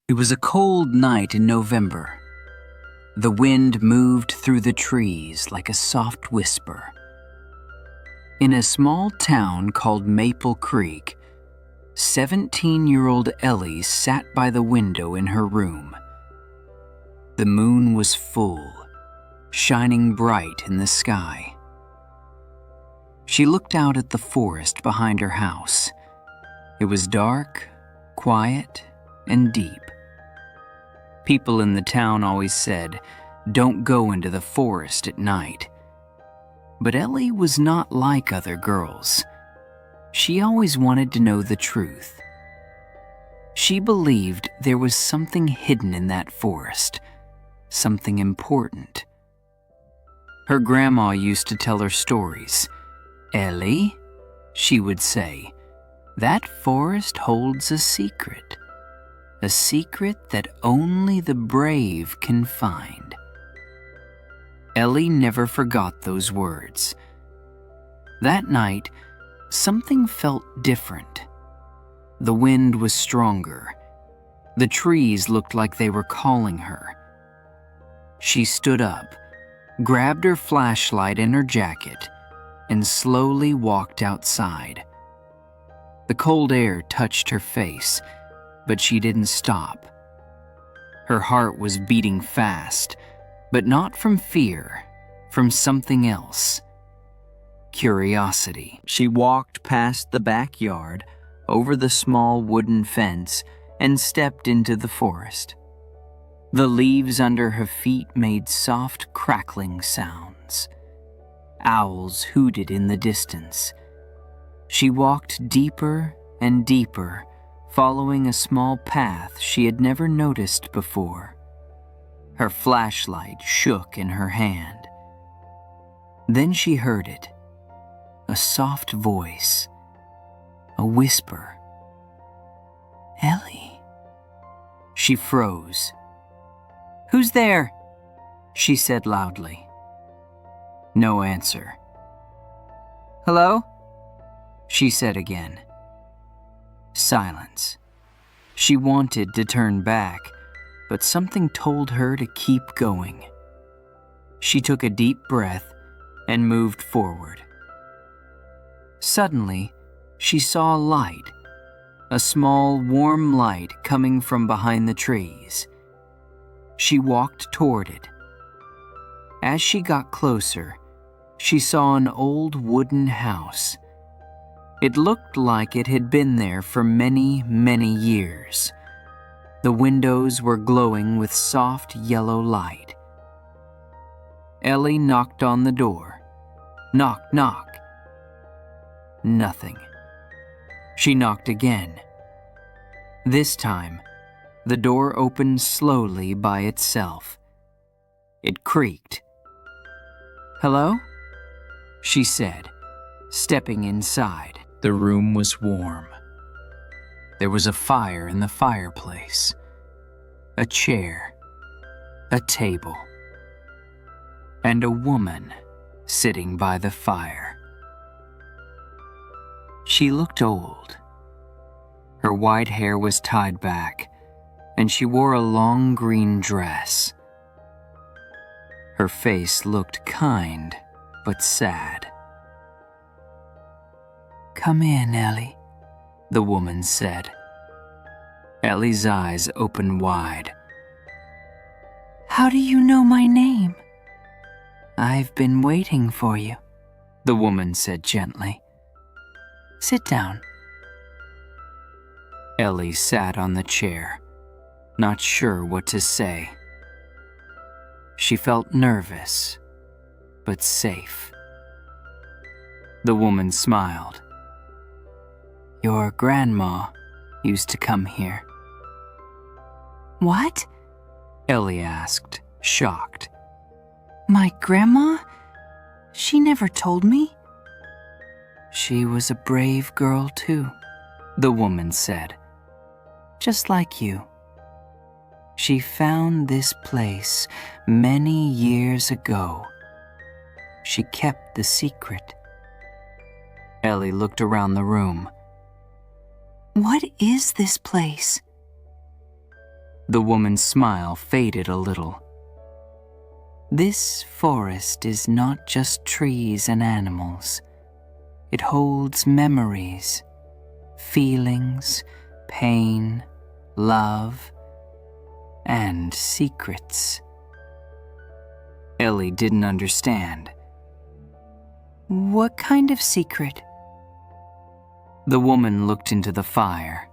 It was a cold night in November. The wind moved through the trees like a soft whisper. In a small town called Maple Creek, 17-year-old Ellie sat by the window in her room. The moon was full, shining bright in the sky. She looked out at the forest behind her house. It was dark, quiet, and deep. People in the town always said, "Don't go into the forest at night." But Ellie was not like other girls. She always wanted to know the truth. She believed there was something hidden in that forest, something important. Her grandma used to tell her stories. "Ellie," she would say, "that forest holds a secret that only the brave can find." Ellie never forgot those words. That night, something felt different. The wind was stronger. The trees looked like they were calling her. She stood up, grabbed her flashlight and her jacket, and slowly walked outside. The cold air touched her face, but she didn't stop. Her heart was beating fast, but not from fear, from something else. Curiosity. She walked past the backyard, over the small wooden fence, and stepped into the forest. The leaves under her feet made soft crackling sounds. Owls hooted in the distance. She walked deeper and deeper, following a small path she had never noticed before. Her flashlight shook in her hand. Then she heard it, a soft voice, a whisper. "Ellie." She froze. "Who's there?" she said loudly. No answer. "Hello?" she said again. Silence. She wanted to turn back, but something told her to keep going. She took a deep breath and moved forward. Suddenly, she saw a light, a small, warm light coming from behind the trees. She walked toward it. As she got closer, she saw an old wooden house. It looked like it had been there for many, many years. The windows were glowing with soft yellow light. Ellie knocked on the door. Knock, knock. Nothing. She knocked again. This time, the door opened slowly by itself. It creaked. "Hello?" she said, stepping inside. The room was warm. There was a fire in the fireplace, a chair, a table, and a woman sitting by the fire. She looked old. Her white hair was tied back, and she wore a long green dress. Her face looked kind but sad. "Come in, Ellie," the woman said. Ellie's eyes opened wide. "How do you know my name?" "I've been waiting for you," the woman said gently. "Sit down." Ellie sat on the chair, not sure what to say. She felt nervous, but safe. The woman smiled. "Your grandma used to come here." "What?" Ellie asked, shocked. "My grandma? She never told me." "She was a brave girl too," the woman said. "Just like you. She found this place many years ago. She kept the secret." Ellie looked around the room. "What is this place?" The woman's smile faded a little. This forest is not just trees and animals. It holds memories, feelings, pain, love, and secrets. Ellie didn't understand. What kind of secret? The woman looked into the fire.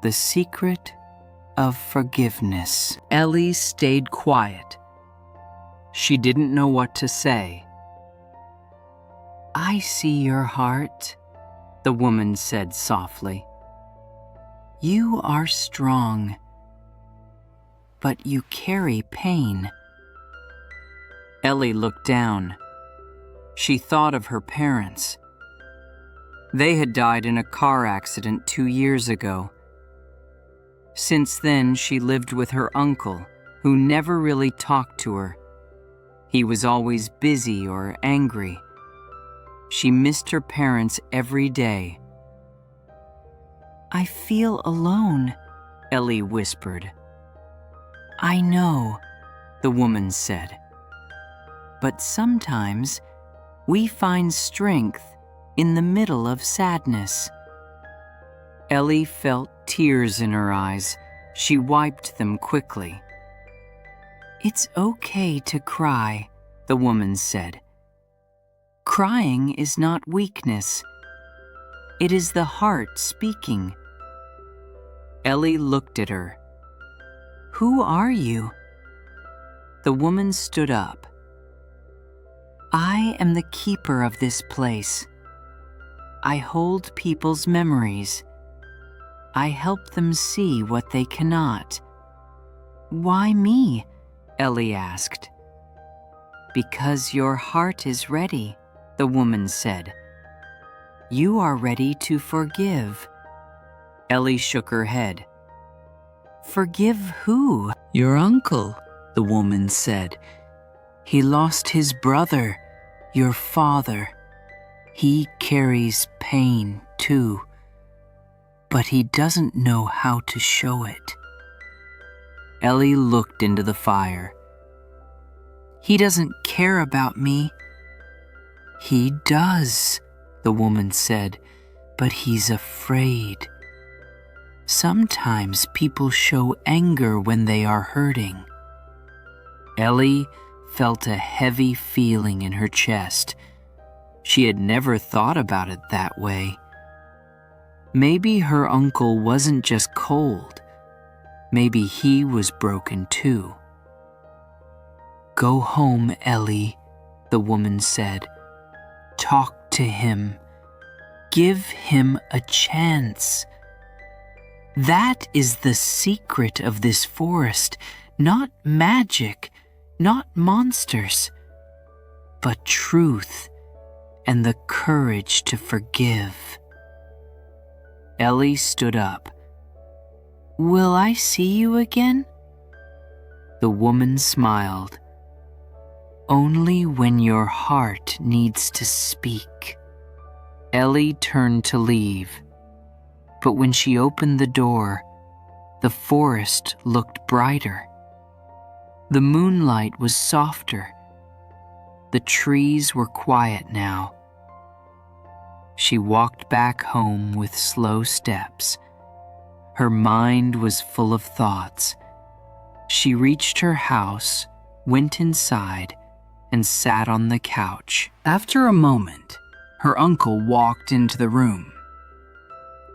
The secret of forgiveness. Ellie stayed quiet. She didn't know what to say. I see your heart, the woman said softly. You are strong, but you carry pain. Ellie looked down. She thought of her parents. They had died in a car accident 2 years ago. Since then, she lived with her uncle, who never really talked to her. He was always busy or angry. She missed her parents every day. I feel alone, Ellie whispered. I know, the woman said. But sometimes we find strength in the middle of sadness. Ellie felt tears in her eyes. She wiped them quickly. It's okay to cry, the woman said. Crying is not weakness. It is the heart speaking. Ellie looked at her. Who are you? The woman stood up. I am the keeper of this place. I hold people's memories. I help them see what they cannot. Why me? Ellie asked. Because your heart is ready, the woman said. You are ready to forgive. Ellie shook her head. Forgive who? Your uncle, the woman said. He lost his brother, your father. He carries pain, too. But he doesn't know how to show it. Ellie looked into the fire. He doesn't care about me. He does, the woman said, but he's afraid. Sometimes people show anger when they are hurting. Ellie felt a heavy feeling in her chest. She had never thought about it that way. Maybe her uncle wasn't just cold. Maybe he was broken too. Go home, Ellie, the woman said. Talk to him. Give him a chance. That is the secret of this forest, not magic, not monsters, but truth and the courage to forgive. Ellie stood up. Will I see you again? The woman smiled. Only when your heart needs to speak. Ellie turned to leave, but when she opened the door, the forest looked brighter. The moonlight was softer. The trees were quiet now. She walked back home with slow steps. Her mind was full of thoughts. She reached her house, went inside, and sat on the couch. After a moment, her uncle walked into the room.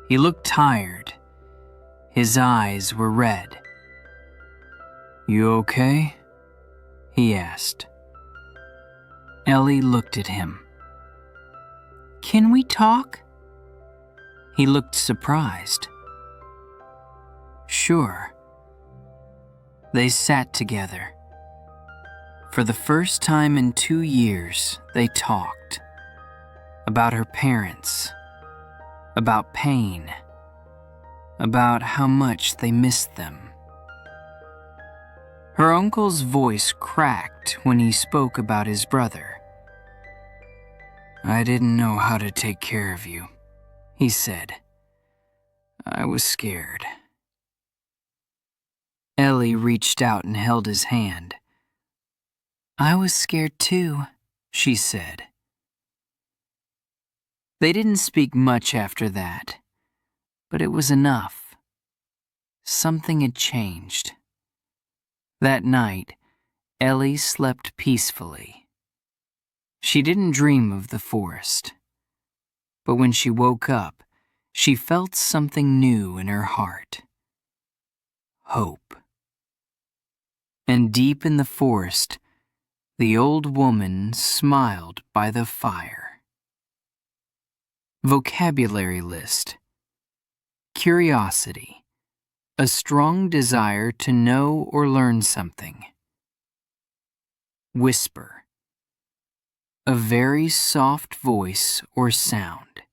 He looked tired. His eyes were red. You okay? He asked. Ellie looked at him. Can we talk? He looked surprised. Sure. They sat together. For the first time in 2 years, they talked. About her parents. About pain. About how much they missed them. Her uncle's voice cracked when he spoke about his brother. I didn't know how to take care of you, he said. I was scared. Ellie reached out and held his hand. "I was scared too," she said. They didn't speak much after that, but it was enough. Something had changed. That night, Ellie slept peacefully. She didn't dream of the forest, but when she woke up, she felt something new in her heart. Hope. And deep in the forest, the old woman smiled by the fire. Vocabulary list. Curiosity. A strong desire to know or learn something. Whisper. A very soft voice or sound.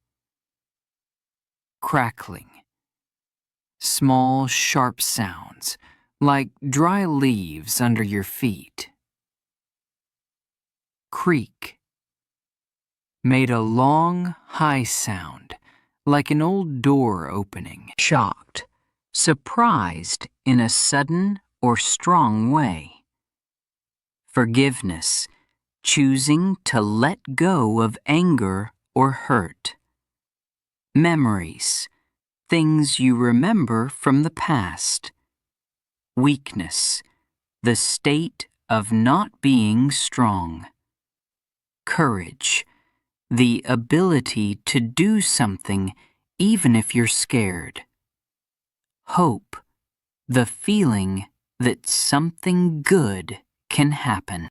Crackling. Small, sharp sounds, like dry leaves under your feet. Creak. Made a long, high sound, like an old door opening. Shocked. Surprised in a sudden or strong way. Forgiveness. Choosing to let go of anger or hurt. Memories. Things you remember from the past. Weakness. The state of not being strong. Courage. The ability to do something even if you're scared. Hope. The feeling that something good can happen.